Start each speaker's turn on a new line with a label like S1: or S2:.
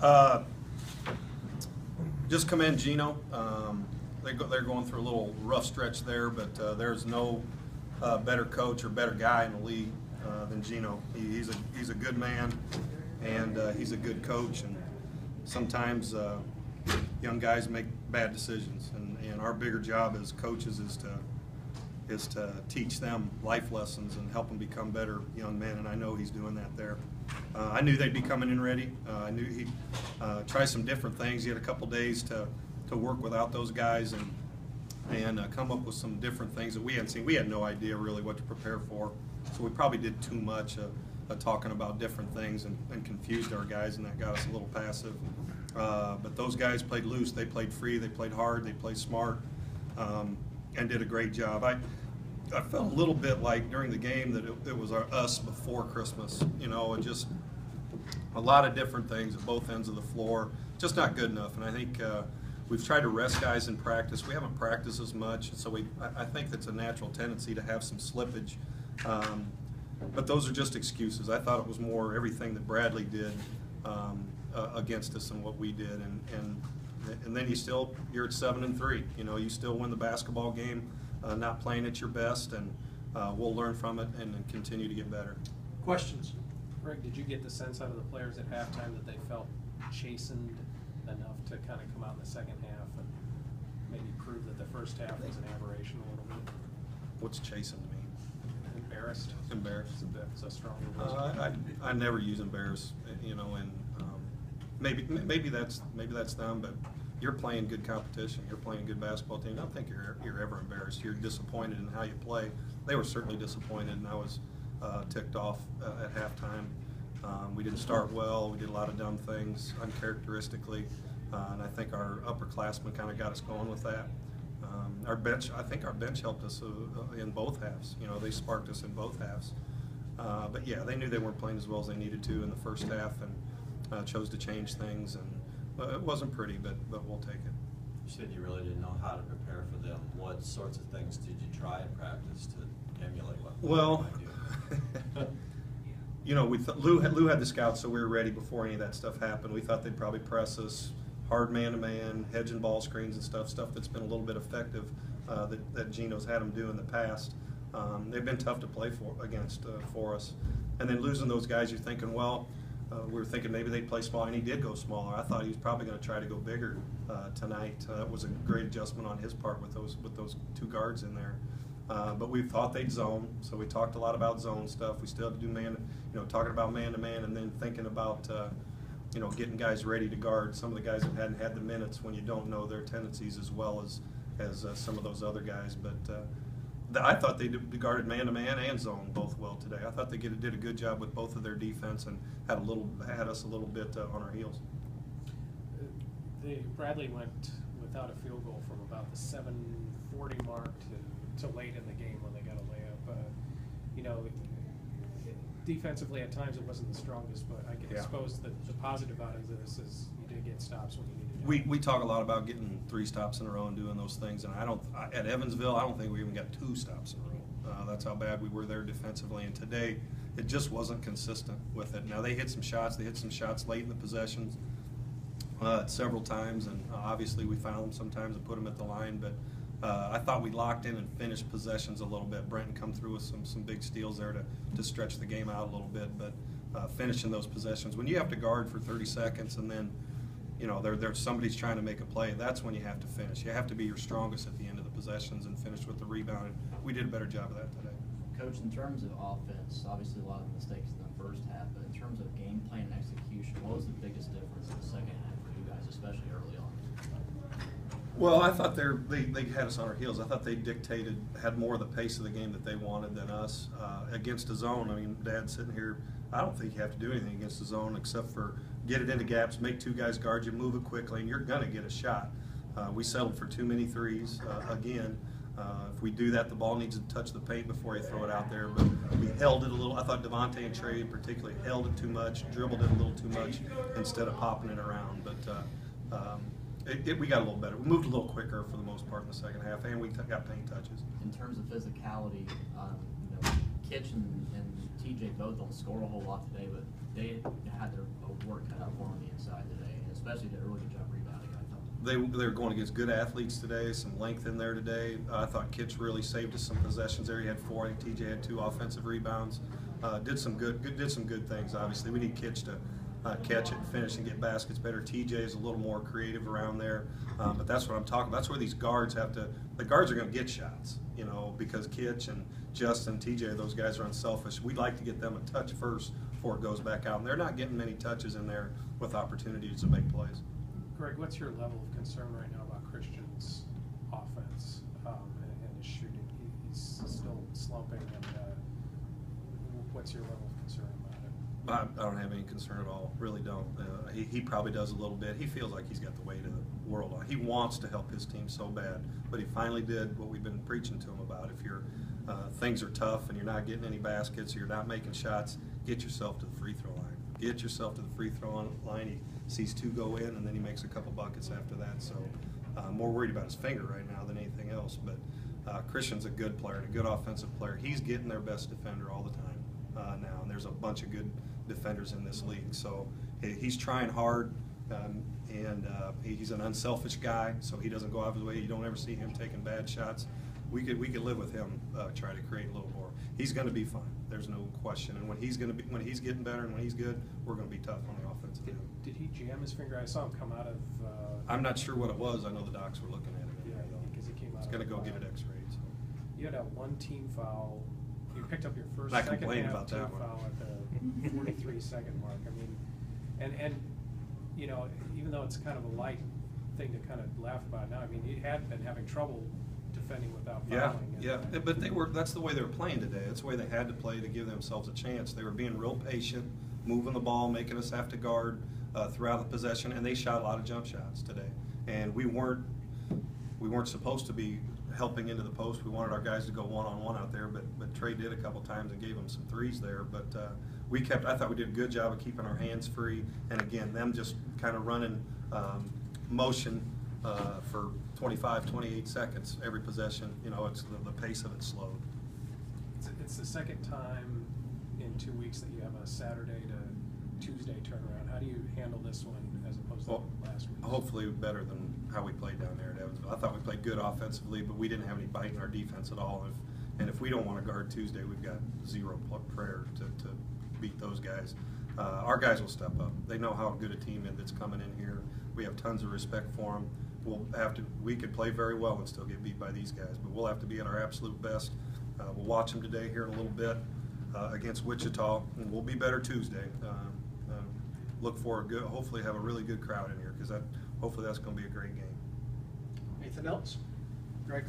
S1: Uh, just commend Gino. They're going through a little rough stretch there, but there's no better coach or better guy in the league than Gino. He's a good man, and he's a good coach. And sometimes young guys make bad decisions, and our bigger job as coaches is to teach them life lessons and help them become better young men, and I know he's doing that there. I knew they'd be coming in ready. I knew he'd try some different things. He had a couple days to work without those guys and come up with some different things that we hadn't seen. We had no idea really what to prepare for, so we probably did too much talking about different things and confused our guys, and that got us a little passive. But those guys played loose. They played free. They played hard. They played smart. And did a great job. I felt a little bit like during the game that it was us before Christmas, you know, and just a lot of different things at both ends of the floor, just not good enough. And I think we've tried to rest guys in practice. We haven't practiced as much, so I think that's a natural tendency to have some slippage. But those are just excuses. I thought it was more everything that Bradley did against us and what we did, and then you're at 7-3. You know, you still win the basketball game, not playing at your best, and we'll learn from it and continue to get better.
S2: Questions? Greg, did you get the sense out of the players at halftime that they felt chastened enough to kind of come out in the second half and maybe prove that the first half was an aberration a little bit?
S1: What's chastened mean?
S2: Embarrassed.
S1: Embarrassed.
S2: It's a strong word.
S1: I never use embarrass, you know, and maybe that's them, but you're playing good competition. You're playing a good basketball team. I don't think you're ever embarrassed. You're disappointed in how you play. They were certainly disappointed, and I was ticked off at halftime. We didn't start well. We did a lot of dumb things uncharacteristically, and I think our upperclassmen kind of got us going with that. I think our bench helped us in both halves. You know, they sparked us in both halves. But yeah, they knew they weren't playing as well as they needed to in the first half, and chose to change things. And it wasn't pretty, but we'll take it.
S3: You said you really didn't know how to prepare for them. What sorts of things did you try in practice to emulate what
S1: well,
S3: they do?
S1: You know, Lou had the scouts, so we were ready before any of that stuff happened. We thought they'd probably press us hard man-to-man, hedging ball screens and stuff that's been a little bit effective that Gino's had them do in the past. They've been tough to play against for us. And then losing those guys, you're thinking, well, we were thinking maybe they'd play smaller, and he did go smaller. I thought he was probably going to try to go bigger tonight. That was a great adjustment on his part with those two guards in there. But we thought they'd zone, so we talked a lot about zone stuff. We still had to do talking about man-to-man, and then thinking about getting guys ready to guard some of the guys that hadn't had the minutes when you don't know their tendencies as well as some of those other guys. But I thought they guarded man-to-man and zone both well today. I thought they did a good job with both of their defense and had us a little bit on our heels.
S2: Bradley went without a field goal from about the 7:40 mark to late in the game when they got a layup. Defensively at times it wasn't the strongest, but I suppose the positive out of this is you did get stops when you needed to.
S1: We talk a lot about getting 3 stops in a row and doing those things, and at Evansville I don't think we even got 2 stops in a row. That's how bad we were there defensively, and today it just wasn't consistent with it. Now they hit some shots. They hit some shots late in the possessions several times, and obviously we found them sometimes and put them at the line, but I thought we locked in and finished possessions a little bit. Brenton come through with some big steals there to stretch the game out a little bit, but finishing those possessions. When you have to guard for 30 seconds and then there's somebody's trying to make a play, that's when you have to finish. You have to be your strongest at the end of the possessions and finish with the rebound, and we did a better job of that today.
S4: Coach, in terms of offense, obviously a lot of mistakes in the first half, but in terms of game plan and execution, what was the biggest difference in the second half for you guys, especially early on?
S1: Well, I thought they had us on our heels. I thought they had more of the pace of the game that they wanted than us. Against the zone, I mean, Dad's sitting here, I don't think you have to do anything against the zone except for get it into gaps, make 2 guys guard you, move it quickly, and you're going to get a shot. We settled for too many threes again. If we do that, the ball needs to touch the paint before you throw it out there. But we held it a little. I thought Devontae and Trey particularly held it too much, dribbled it a little too much instead of popping it around. But we got a little better. We moved a little quicker for the most part in the second half, and we got paint touches.
S4: In terms of physicality, Kitch and TJ both don't score a whole lot today, but they had their work cut out for them on the inside today. especially did a really good job rebounding, I thought.
S1: They were going against good athletes today, some length in there today. I thought Kitch really saved us some possessions there. He had 4, I think TJ had 2 offensive rebounds. Did some good things, obviously. We need Kitch to catch it, finish, and get baskets better. TJ is a little more creative around there, but that's what I'm talking about. That's where these guards have to, the guards are going to get shots, you know, because Kitch and Justin, TJ, those guys are unselfish. We'd like to get them a touch first before it goes back out, and they're not getting many touches in there with opportunities to make plays.
S2: Greg, what's your level of concern right now about Christian's offense and his shooting? He's still slumping, and what's your level of concern about it?
S1: I don't have any concern at all, really don't. He probably does a little bit. He feels like he's got the weight of the world on. He wants to help his team so bad, but he finally did what we've been preaching to him about. If you're things are tough and you're not getting any baskets or you're not making shots, get yourself to the free throw line. Get yourself to the free throw line. He sees 2 go in, and then he makes a couple buckets after that. So I'm more worried about his finger right now than anything else. But Christian's a good player and a good offensive player. He's getting their best defender all the time now, and there's a bunch of good defenders in this league. So he's trying hard, and he's an unselfish guy, so he doesn't go out of his way. You don't ever see him taking bad shots. We could live with him trying to create a little more. He's going to be fine. There's no question. And when he's getting better and when he's good, we're going to be tough on the offensive end.
S2: Did he jam his finger? I saw him come out of.
S1: I'm not sure what it was. I know the docs were looking at it.
S2: Yeah, because he came out.
S1: He's going to go get it X-rayed. So.
S2: You had a 1 team foul. You picked up your first
S1: Not
S2: second
S1: complaining
S2: half
S1: about
S2: team
S1: that one.
S2: foul at the 43-second mark. I mean, and you know, even though it's kind of a light thing to kind of laugh about now, I mean, he had been having trouble defending without fouling.
S1: Yeah, but that's the way they were playing today. That's the way they had to play to give themselves a chance. They were being real patient, moving the ball, making us have to guard throughout the possession, and they shot a lot of jump shots today. And we weren't supposed to be helping into the post. We wanted our guys to go one-on-one out there, but Trey did a couple times and gave them some threes there. But I thought we did a good job of keeping our hands free, and again, them just kind of running motion for 25, 28 seconds every possession. You know, it's the pace of it slowed.
S2: It's the second time in 2 weeks that you have a Saturday to Tuesday turnaround. How do you handle this one as opposed to last week?
S1: Hopefully better than how we played down there at Evansville. I thought we played good offensively, but we didn't have any bite in our defense at all. And if we don't want to guard Tuesday, we've got zero prayer to beat those guys. Our guys will step up. They know how good a team is that's coming in here. We have tons of respect for them. We could play very well and still get beat by these guys, but we'll have to be at our absolute best. We'll watch them today here in a little bit against Wichita, and we'll be better Tuesday. Look for hopefully have a really good crowd in here, because hopefully that's going to be a great game.
S5: Anything else? Greg?